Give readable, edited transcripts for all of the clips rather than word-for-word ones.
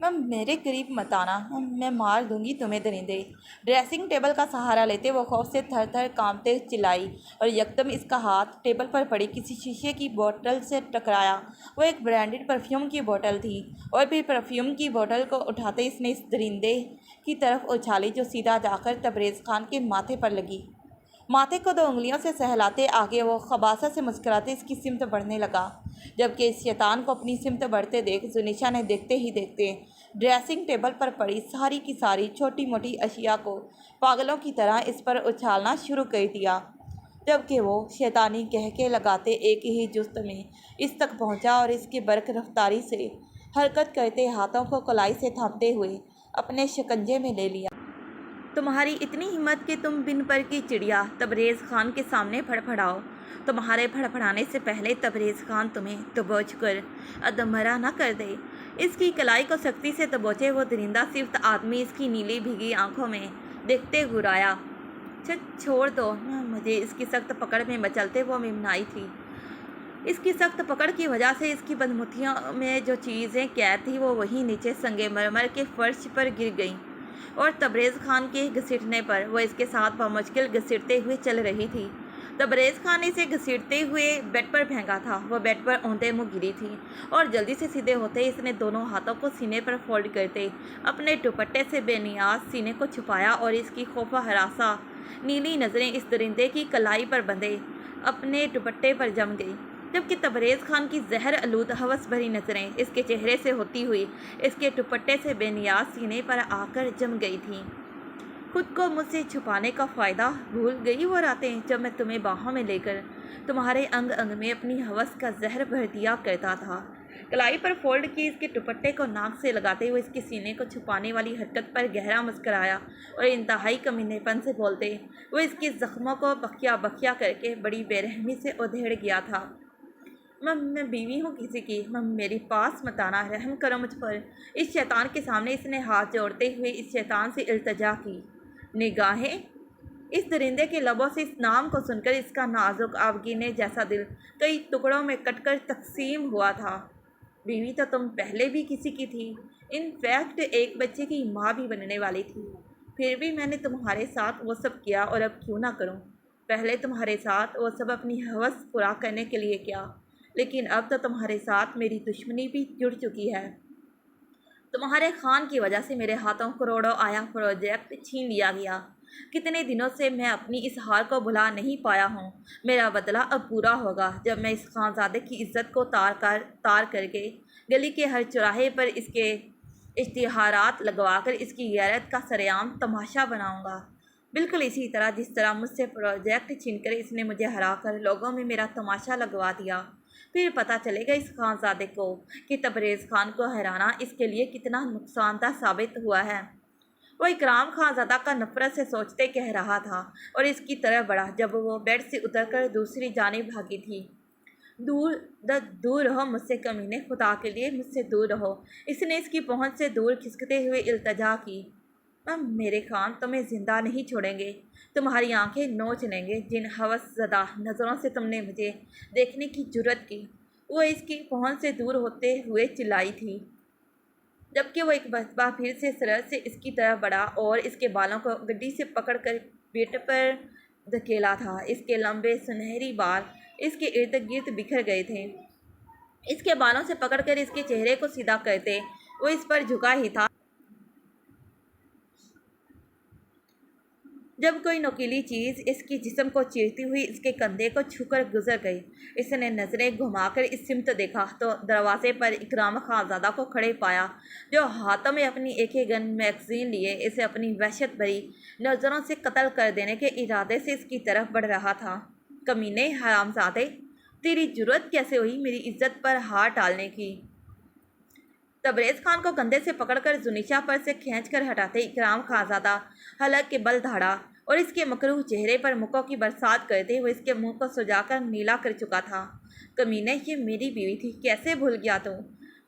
میرے قریب مت آنا، میں مار دوں گی تمہیں درندے۔ ڈریسنگ ٹیبل کا سہارا لیتے وہ خوف سے تھر تھر کانپتے چلائی اور یکدم اس کا ہاتھ ٹیبل پر پڑی کسی شیشے کی بوتل سے ٹکرایا۔ وہ ایک برانڈڈ پرفیوم کی بوتل تھی اور پھر پرفیوم کی بوتل کو اٹھاتے اس نے اس درندے کی طرف اچھالی جو سیدھا جا کر تبریز خان کے ماتھے پر لگی۔ ماتھے کو 2 انگلیوں سے سہلاتے آگے وہ خباثت سے مسکراتے اس کی سمت بڑھنے لگا، جبکہ اس شیطان کو اپنی سمت بڑھتے دیکھ زنیشا نے دیکھتے ہی دیکھتے ڈریسنگ ٹیبل پر پڑی ساری کی ساری چھوٹی موٹی اشیاء کو پاگلوں کی طرح اس پر اچھالنا شروع کر دیا، جبکہ وہ شیطانی قہقہے لگاتے ایک ہی جست میں اس تک پہنچا اور اس کی برق رفتاری سے حرکت کرتے ہاتھوں کو کلائی سے تھامتے ہوئے اپنے شکنجے میں لے لیا۔ تمہاری اتنی ہمت کہ تم بن پر کی چڑیا تبریز خان کے سامنے پھڑپھڑاؤ۔ تمہارے پھڑپھڑانے سے پہلے تبریز خان تمہیں دبوچ کر ادمرہ نہ کر دے۔ اس کی کلائی کو سختی سے دبوچے وہ درندہ صفت آدمی اس کی نیلی بھیگی آنکھوں میں دیکھتے گرایا۔ چھوڑ دو مجھے۔ اس کی سخت پکڑ میں مچلتے وہ ممنائی تھی۔ اس کی سخت پکڑ کی وجہ سے اس کی بدمتھیوں میں جو چیزیں قید تھیں وہ وہیں نیچے سنگ مرمر کے فرش پر گر گئیں اور تبریز خان کے گھسیٹنے پر وہ اس کے ساتھ بمشکل گھسیٹتے ہوئے چل رہی تھی۔ تبریز خان نے اسے گھسیٹتے ہوئے بیڈ پر پھینکا تھا۔ وہ بیڈ پر اوندے منہ گری تھی اور جلدی سے سیدھے ہوتے اس نے دونوں ہاتھوں کو سینے پر فولڈ کرتے اپنے دوپٹے سے بے نیاز سینے کو چھپایا اور اس کی خوفہ ہراساں نیلی نظریں اس درندے کی کلائی پر بندھے اپنے دوپٹے پر جم گئی، جبکہ تبریز خان کی زہر آلود ہوس بھری نظریں اس کے چہرے سے ہوتی ہوئی اس کے دوپٹے سے بے نیاز سینے پر آ کر جم گئی تھیں۔ خود کو مجھ سے چھپانے کا فائدہ بھول گئی وہ راتیں جب میں تمہیں باہوں میں لے کر تمہارے انگ انگ میں اپنی ہوس کا زہر بھر دیا کرتا تھا۔ کلائی پر فولڈ کی اس کے دوپٹے کو ناک سے لگاتے ہوئے اس کے سینے کو چھپانے والی حرکت پر گہرا مسکرایا اور انتہائی کمینے پن سے بولتے وہ اس کے زخموں کو بخیا بخیا کر کے بڑی بے رحمی سے ادھیڑ گیا تھا۔ میں بیوی ہوں کسی کی، میری پاس مت آنا، رحم کرو مجھ پر۔ اس شیطان کے سامنے اس نے ہاتھ جوڑتے ہوئے اس شیطان سے التجا کی۔ نگاہیں؟ اس درندے کے لبوں سے اس نام کو سن کر اس کا نازک آبگینے جیسا دل کئی ٹکڑوں میں کٹ کر تقسیم ہوا تھا۔ بیوی تو تم پہلے بھی کسی کی تھی، ان فیکٹ ایک بچے کی ماں بھی بننے والی تھی، پھر بھی میں نے تمہارے ساتھ وہ سب کیا اور اب کیوں نہ کروں؟ پہلے تمہارے ساتھ وہ سب اپنی ہوس پورا کرنے کے لیے کیا، لیکن اب تو تمہارے ساتھ میری دشمنی بھی جڑ چکی ہے۔ تمہارے خان کی وجہ سے میرے ہاتھوں کروڑوں آیا پروجیکٹ چھین لیا گیا۔ کتنے دنوں سے میں اپنی اس ہار کو بھلا نہیں پایا ہوں۔ میرا بدلہ اب پورا ہوگا جب میں اس خانزادے کی عزت کو تار کر کے گلی کے ہر چوراہے پر اس کے اشتہارات لگوا کر اس کی غیرت کا سرعام تماشا بناؤں گا، بالکل اسی طرح جس طرح مجھ سے پروجیکٹ چھین کر اس نے مجھے ہرا کر لوگوں میں میرا تماشا لگوا دیا۔ پھر پتہ چلے گا اس خانزادے کو کہ تبریز خان کو ہرانا اس کے لیے کتنا نقصان دہ ثابت ہوا ہے۔ وہ اکرام خانزادہ کا نفرت سے سوچتے کہہ رہا تھا اور اس کی طرف بڑھا جب وہ بیڈ سے اتر کر دوسری جانب بھاگی تھی۔ دور رہو مجھ سے کمینے، خدا کے لیے مجھ سے دور رہو۔ اس نے اس کی پہنچ سے دور کھسکتے ہوئے التجا کی۔ میرے خان تمہیں زندہ نہیں چھوڑیں گے، تمہاری آنکھیں نوچ لیں گے۔ جن ہوس زدہ نظروں سے تم نے مجھے دیکھنے کی جرت کی، وہ اس کی پہنچ سے دور ہوتے ہوئے چلائی تھی، جبکہ وہ ایک مرتبہ پھر سے سرعت سے اس کی طرف بڑھا اور اس کے بالوں کو گڈی سے پکڑ کر پیٹ پر دھکیلا تھا۔ اس کے لمبے سنہری بال اس کے ارد گرد بکھر گئے تھے۔ اس کے بالوں سے پکڑ کر اس کے چہرے کو سیدھا کرتے وہ اس پر جھکا ہی تھا جب کوئی نوکیلی چیز اس کی جسم کو چیرتی ہوئی اس کے کندھے کو چھو کر گزر گئی۔ اس نے نظریں گھما کر اس سمت دیکھا تو دروازے پر اکرام خانزادہ کو کھڑے پایا، جو ہاتھوں میں اپنی AK گن میگزین لیے اسے اپنی وحشت بھری نظروں سے قتل کر دینے کے ارادے سے اس کی طرف بڑھ رہا تھا۔ کمینے، حرامزادے، تیری جرت کیسے ہوئی میری عزت پر ہاتھ ڈالنے کی؟ تبریز خان کو کندھے سے پکڑ کر زنیشا پر سے کھینچ کر ہٹاتے اکرام خانزادہ حلق کے بل دھاڑا اور اس کے مکروہ چہرے پر مکوں کی برسات کرتے ہوئے اس کے منہ کو سجا کر نیلا کر چکا تھا۔ کمینے، یہ میری بیوی تھی، کیسے بھول گیا تو؟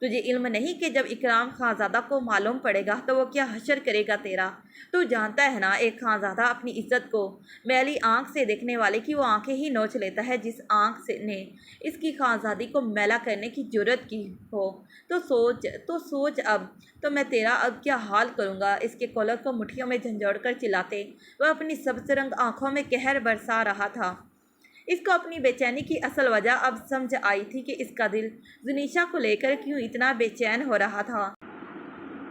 تجھے علم نہیں کہ جب اکرام خانزادہ کو معلوم پڑے گا تو وہ کیا حشر کرے گا تیرا؟ تو جانتا ہے نا ایک خانزادہ اپنی عزت کو میلی آنکھ سے دیکھنے والے کی وہ آنکھیں ہی نوچ لیتا ہے جس آنکھ سے نے اس کی خانزادی کو میلا کرنے کی جرت کی ہو۔ تو سوچ اب تو میں تیرا اب کیا حال کروں گا۔ اس کے کالر کو مٹھیوں میں جھنجھوڑ کر چلاتے وہ اپنی سبز رنگ آنکھوں میں قہر برسا رہا تھا۔ اس کو اپنی بے چینی کی اصل وجہ اب سمجھ آئی تھی کہ اس کا دل زنیشا کو لے کر کیوں اتنا بے چین ہو رہا تھا۔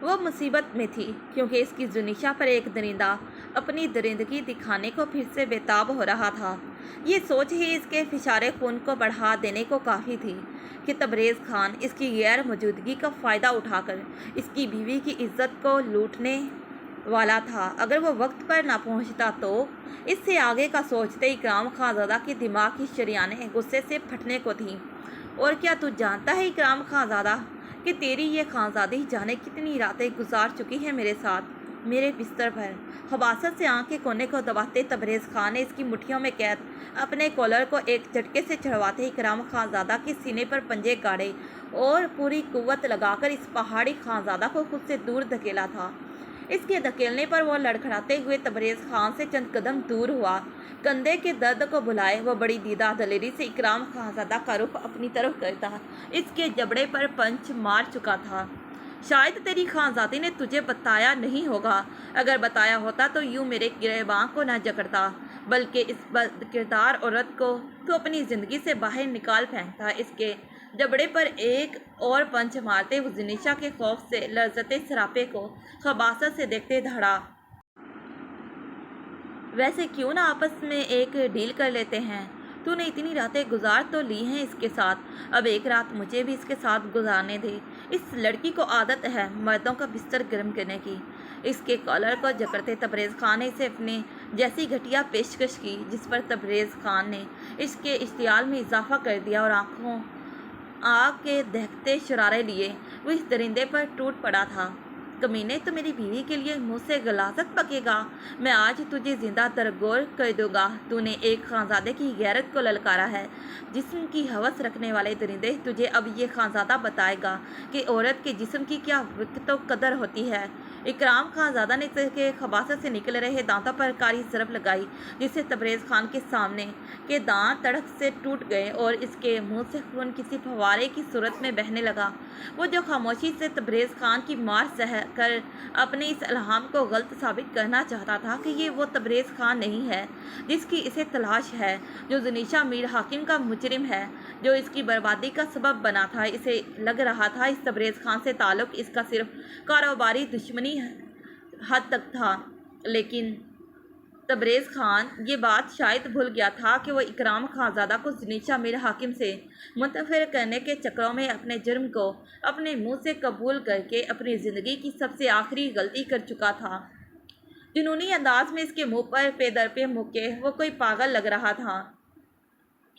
وہ مصیبت میں تھی کیونکہ اس کی زنیشا پر ایک درندہ اپنی درندگی دکھانے کو پھر سے بے تاب ہو رہا تھا۔ یہ سوچ ہی اس کے فشار خون کو بڑھا دینے کو کافی تھی کہ تبریز خان اس کی غیر موجودگی کا فائدہ اٹھا کر اس کی بیوی کی عزت کو لوٹنے والا تھا۔ اگر وہ وقت پر نہ پہنچتا تو اس سے آگے کا سوچتے اکرام خانزادہ کے دماغ کی شریانیں غصے سے پھٹنے کو تھیں۔ اور کیا تو جانتا ہے اکرام خانزادہ کہ تیری یہ خانزادی جانے کتنی راتیں گزار چکی ہے میرے ساتھ میرے بستر پر؟ خباثت سے آنکھ کے کونے کو دباتے تبریز خان نے اس کی مٹھیوں میں قید اپنے کالر کو ایک جھٹکے سے چھڑواتے اکرام خانزادہ کے سینے پر پنجے گاڑے اور پوری قوت لگا کر اس پہاڑی خانزادہ کو خود سے دور دھکیلا تھا۔ اس کے دھکیلنے پر وہ لڑکھڑاتے ہوئے تبریز خان سے چند قدم دور ہوا۔ کندھے کے درد کو بھلائے وہ بڑی دیدہ دلیری سے اکرام خانزادہ کا رخ اپنی طرف کرتا اس کے جبڑے پر پنچ مار چکا تھا۔ شاید تیری خانزادی نے تجھے بتایا نہیں ہوگا، اگر بتایا ہوتا تو یوں میرے گریباں کو نہ جکڑتا، بلکہ اس بد کردار عورت کو تو اپنی زندگی سے باہر نکال پھینکتا۔ اس کے جبڑے پر ایک اور پنچ مارتے وہ زنیشا کے خوف سے لرزتے سراپے کو خباثت سے دیکھتے دھڑا۔ ویسے کیوں نہ آپس میں ایک ڈیل کر لیتے ہیں؟ تو نے اتنی راتیں گزار تو لی ہیں اس کے ساتھ، اب ایک رات مجھے بھی اس کے ساتھ گزارنے دے۔ اس لڑکی کو عادت ہے مردوں کا بستر گرم کرنے کی۔ اس کے کالر کو جکڑتے تبریز خان نے اسے اپنے جیسی گھٹیا پیشکش کی جس پر تبریز خان نے اس کے اشتعال میں اضافہ کر دیا اور آگ کے دہکتے شرارے لیے وہ اس درندے پر ٹوٹ پڑا تھا۔ کمینے، تو میری بیوی کے لیے منہ سے غلاظت پکے گا؟ میں آج تجھے زندہ درگور کر دوں گا۔ تو نے ایک خانزادے کی غیرت کو للکارا ہے۔ جسم کی ہوس رکھنے والے درندے، تجھے اب یہ خانزادہ بتائے گا کہ عورت کے جسم کی کیا وقت و قدر ہوتی ہے۔ اکرام خانزادہ نے اس کے خباثت سے نکل رہے دانتوں پر کاری ضرب لگائی جس سے تبریز خان کے سامنے کے دانت تڑک سے ٹوٹ گئے اور اس کے منہ سے خون کسی فوارے کی صورت میں بہنے لگا۔ وہ جو خاموشی سے تبریز خان کی مار سہ کر اپنے اس الہام کو غلط ثابت کرنا چاہتا تھا کہ یہ وہ تبریز خان نہیں ہے جس کی اسے تلاش ہے، جو زنیشا میر حاکم کا مجرم ہے، جو اس کی بربادی کا سبب بنا تھا۔ اسے لگ رہا تھا اس تبریز خان سے تعلق اس کا صرف کاروباری دشمنی حد تک تھا، لیکن تبریز خان یہ بات شاید بھول گیا تھا کہ وہ اکرام خانزادہ کو زنیشا میر حاکم سے منتفر کرنے کے چکروں میں اپنے جرم کو اپنے منہ سے قبول کر کے اپنی زندگی کی سب سے آخری غلطی کر چکا تھا۔ جنونی انداز میں اس کے منہ پر پے در پے مکے وہ کوئی پاگل لگ رہا تھا۔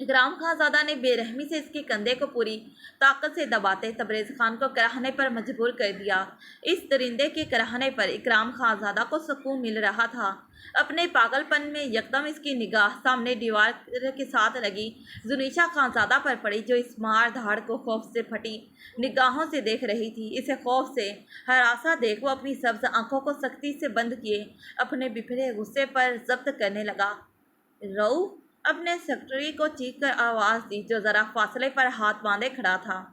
اکرام خانزادہ نے بے رحمی سے اس کے کندھے کو پوری طاقت سے دباتے تبریز خان کو کراہنے پر مجبور کر دیا۔ اس درندے کے کراہنے پر اکرام خانزادہ کو سکون مل رہا تھا۔ اپنے پاگل پن میں یکدم اس کی نگاہ سامنے دیوار کے ساتھ لگی زنیشا خانزادہ پر پڑی جو اس مار دھاڑ کو خوف سے پھٹی نگاہوں سے دیکھ رہی تھی۔ اسے خوف سے ہراساں دیکھ وہ اپنی سبز آنکھوں کو سختی سے بند کیے اپنے بفرے غصے پر ضبط کرنے لگا۔ رعوف اپنے سیکرٹری کو چیخ کر آواز دی جو ذرا فاصلے پر ہاتھ باندھے کھڑا تھا،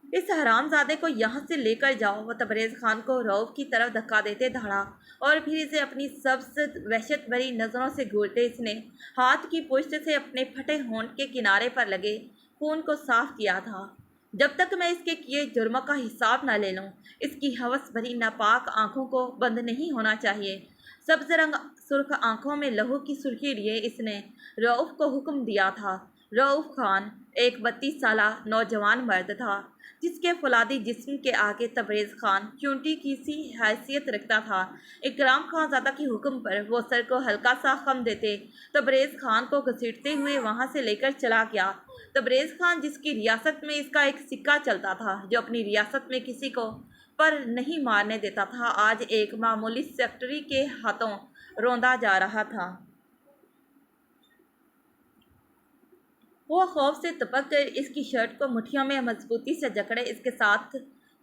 اس حرام زادے کو یہاں سے لے کر جاؤ۔ وہ تبریز خان کو رعوف کی طرف دھکا دیتے دھڑا اور پھر اسے اپنی سبز وحشت بھری نظروں سے گھورتے اس نے ہاتھ کی پشت سے اپنے پھٹے ہونٹ کے کنارے پر لگے خون کو صاف کیا تھا۔ جب تک میں اس کے کیے جرموں کا حساب نہ لے لوں اس کی ہوس بھری ناپاک آنکھوں کو بند نہیں ہونا چاہیے۔ سبز رنگ سرخ آنکھوں میں لہو کی سرخی لیے اس نے رعوف کو حکم دیا تھا۔ رعوف خان ایک 32 سالہ نوجوان مرد تھا جس کے فولادی جسم کے آگے تبریز خان چونٹی کی سی حیثیت رکھتا تھا۔ اکرام خانزادہ کے حکم پر وہ سر کو ہلکا سا خم دیتے تبریز خان کو گھسیٹتے ہوئے وہاں سے لے کر چلا گیا۔ تبریز خان جس کی ریاست میں اس کا ایک سکہ چلتا تھا، جو اپنی ریاست میں کسی کو پر نہیں مارنے دیتا تھا، آج ایک معمولی سیکرٹری کے ہاتھوں روندا جا رہا تھا۔ وہ خوف سے تپک کر اس کی شرٹ کو مٹھیوں میں مضبوطی سے جکڑے اس کے ساتھ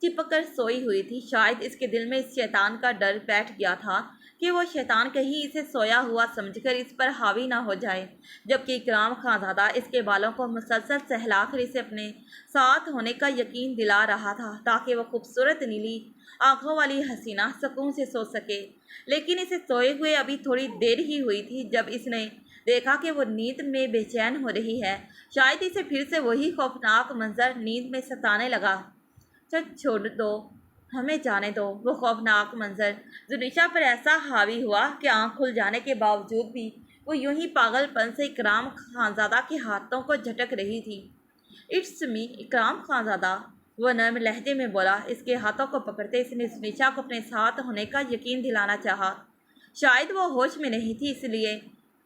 چپک کر سوئی ہوئی تھی۔ شاید اس کے دل میں اس شیطان کا ڈر بیٹھ گیا تھا کہ وہ شیطان کہیں اسے سویا ہوا سمجھ کر اس پر حاوی نہ ہو جائے، جبکہ اکرام خانزادہ اس کے بالوں کو مسلسل سہلا کر اسے اپنے ساتھ ہونے کا یقین دلا رہا تھا تاکہ وہ خوبصورت نیلی آنکھوں والی حسینہ سکون سے سو سکے۔ لیکن اسے سوئے ہوئے ابھی تھوڑی دیر ہی ہوئی تھی جب اس نے دیکھا کہ وہ نیند میں بے چین ہو رہی ہے۔ شاید اسے پھر سے وہی خوفناک منظر نیند میں ستانے لگا۔ چھوڑ دو، ہمیں جانے دو۔ وہ خوفناک منظر زنیشا پر ایسا حاوی ہوا کہ آنکھ کھل جانے کے باوجود بھی وہ یوں ہی پاگل پن سے اکرام خانزادہ کے ہاتھوں کو جھٹک رہی تھی۔ اٹس می اکرام خانزادہ، وہ نرم لہجے میں بولا۔ اس کے ہاتھوں کو پکڑتے اس نے زنیشا کو اپنے ساتھ ہونے کا یقین دلانا چاہا۔ شاید وہ ہوش میں نہیں تھی، اس لیے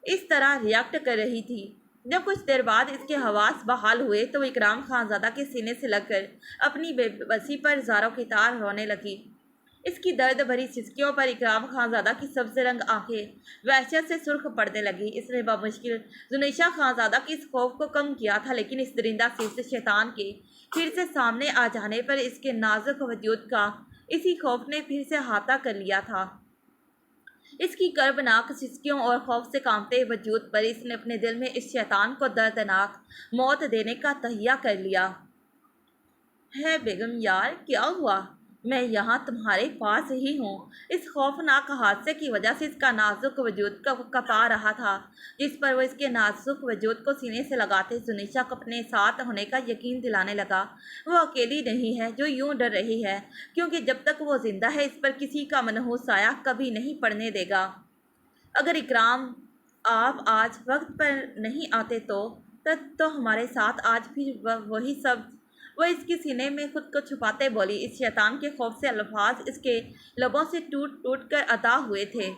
اس طرح ریاکٹ کر رہی تھی۔ جب کچھ دیر بعد اس کے حواس بحال ہوئے تو وہ اکرام خانزادہ کے سینے سے لگ کر اپنی بے بسی پر زاروں کی طرح رونے لگی۔ اس کی درد بھری سسکیوں پر اکرام خانزادہ کی سبز رنگ آنکھیں وحشت سے سرخ پڑنے لگی۔ اس نے بمشکل زنیشا خانزادہ کی اس خوف کو کم کیا تھا، لیکن اس درندہ سے شیطان کے پھر سے سامنے آ جانے پر اس کے نازک وجود کا اسی خوف نے پھر سے احاطہ کر لیا تھا۔ اس کی کربناک سسکیوں اور خوف سے کانپتے وجود پر اس نے اپنے دل میں اس شیطان کو دردناک موت دینے کا تہیہ کر لیا ہے۔ بیگم یار، کیا ہوا؟ میں یہاں تمہارے پاس ہی ہوں۔ اس خوفناک حادثے کی وجہ سے اس کا نازک وجود کپا رہا تھا، جس پر وہ اس کے نازک وجود کو سینے سے لگاتے زنیشا کو اپنے ساتھ ہونے کا یقین دلانے لگا۔ وہ اکیلی نہیں ہے جو یوں ڈر رہی ہے، کیونکہ جب تک وہ زندہ ہے اس پر کسی کا منحوس سایہ کبھی نہیں پڑنے دے گا۔ اگر اکرام آپ آج وقت پر نہیں آتے تو ہمارے ساتھ آج بھی وہی سب، وہ اس کے سینے میں خود کو چھپاتے بولی۔ اس شیطان کے خوف سے الفاظ اس کے لبوں سے ٹوٹ ٹوٹ کر ادا ہوئے تھے۔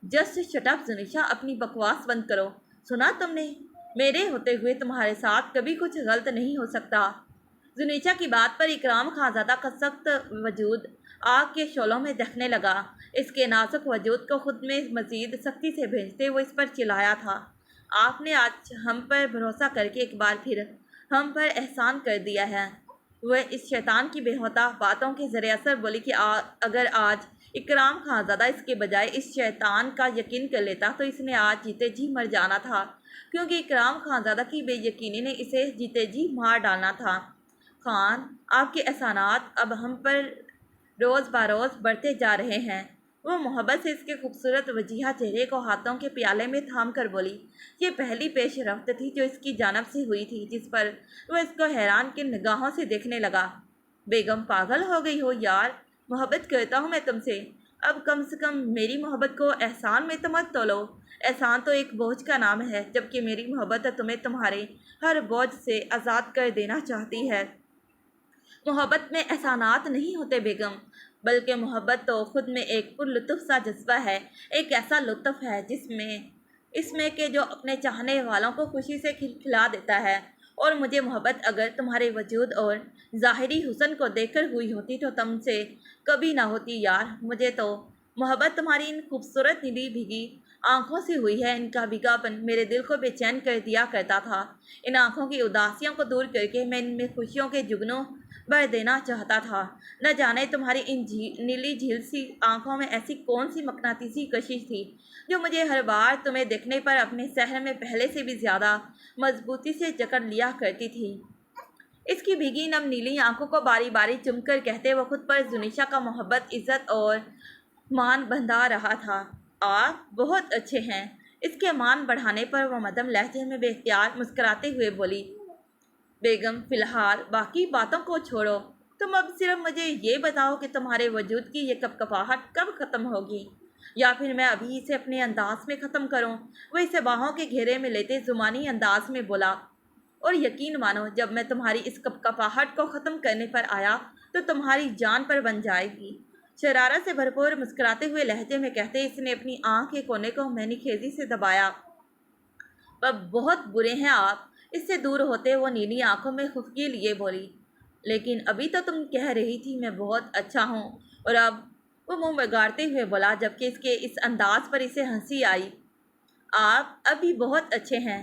جسٹ شٹ اپ زنیشا، اپنی بکواس بند کرو۔ سنا تم نے؟ میرے ہوتے ہوئے تمہارے ساتھ کبھی کچھ غلط نہیں ہو سکتا۔ زنیشا کی بات پر اکرام خانزادہ کا سخت وجود آگ کے شعلوں میں دہنے لگا۔ اس کے نازک وجود کو خود میں مزید سختی سے بھیجتے وہ اس پر چلایا تھا۔ آپ نے آج ہم پر بھروسہ کر کے ایک بار پھر ہم پر احسان کر دیا ہے۔ وہ اس شیطان کی بےہودہ باتوں کے ذریعے اثر بولی کہ اگر آج اکرام خانزادہ اس کے بجائے اس شیطان کا یقین کر لیتا تو اس نے آج جیتے جی مر جانا تھا، کیونکہ اکرام خانزادہ کی بے یقینی نے اسے جیتے جی مار ڈالنا تھا۔ خان، آپ کے احسانات اب ہم پر روز بروز بڑھتے جا رہے ہیں۔ وہ محبت سے اس کے خوبصورت وجیہہ چہرے کو ہاتھوں کے پیالے میں تھام کر بولی۔ یہ پہلی پیش رفت تھی جو اس کی جانب سے ہوئی تھی جس پر وہ اس کو حیران کن نگاہوں سے دیکھنے لگا۔ بیگم پاگل ہو گئی ہو یار، محبت کرتا ہوں میں تم سے، اب کم سے کم میری محبت کو احسان میں تو مت تولو۔ احسان تو ایک بوجھ کا نام ہے، جبکہ میری محبت تمہیں تمہارے ہر بوجھ سے آزاد کر دینا چاہتی ہے۔ محبت میں احسانات نہیں ہوتے بیگم، بلکہ محبت تو خود میں ایک پرلطف سا جذبہ ہے، ایک ایسا لطف ہے اس میں کہ جو اپنے چاہنے والوں کو خوشی سے کھلا دیتا ہے۔ اور مجھے محبت اگر تمہارے وجود اور ظاہری حسن کو دیکھ کر ہوئی ہوتی تو تم سے کبھی نہ ہوتی یار۔ مجھے تو محبت تمہاری ان خوبصورت نیلی بھیگی آنکھوں سے ہوئی ہے۔ ان کا بھیگاپن میرے دل کو بے چین کر دیا کرتا تھا۔ ان آنکھوں کی اداسیوں کو دور کر کے میں ان میں خوشیوں کے جگنوں بھر دینا چاہتا تھا۔ نہ جانے تمہاری ان نیلی جھیل سی آنکھوں میں ایسی کون سی مقناطیسی کشش تھی جو مجھے ہر بار تمہیں دیکھنے پر اپنے سحر میں پہلے سے بھی زیادہ مضبوطی سے جکڑ لیا کرتی تھی۔ اس کی بھیگی نم نیلی آنکھوں کو باری باری چوم کر کہتے وہ خود پر زنیشا کا محبت، عزت اور مان بندھا رہا تھا۔ آپ بہت اچھے ہیں۔ اس کے مان بڑھانے پر وہ مدھم لہجے میں بے اختیار مسکراتے ہوئے بولی۔ بیگم فی الحال باقی باتوں کو چھوڑو، تم اب صرف مجھے یہ بتاؤ کہ تمہارے وجود کی یہ کپکپاہٹ کب ختم ہوگی، یا پھر میں ابھی اسے اپنے انداز میں ختم کروں۔ وہ اسے باہوں کے گھیرے میں لیتے زمانی انداز میں بولا۔ اور یقین مانو جب میں تمہاری اس کپکپاہٹ کو ختم کرنے پر آیا تو تمہاری جان پر بن جائے گی۔ شرارت سے بھرپور مسکراتے ہوئے لہجے میں کہتے اس نے اپنی آنکھ کے کونے کو مینی خیزی سے دبایا۔ بہت برے ہیں آپ۔ اس سے دور ہوتے وہ نیلی آنکھوں میں خفگی لیے بولی۔ لیکن ابھی تو تم کہہ رہی تھی میں بہت اچھا ہوں، اور اب؟ وہ منہ بگاڑتے ہوئے بولا، جبکہ اس کے اس انداز پر اسے ہنسی آئی۔ آپ اب بھی بہت اچھے ہیں،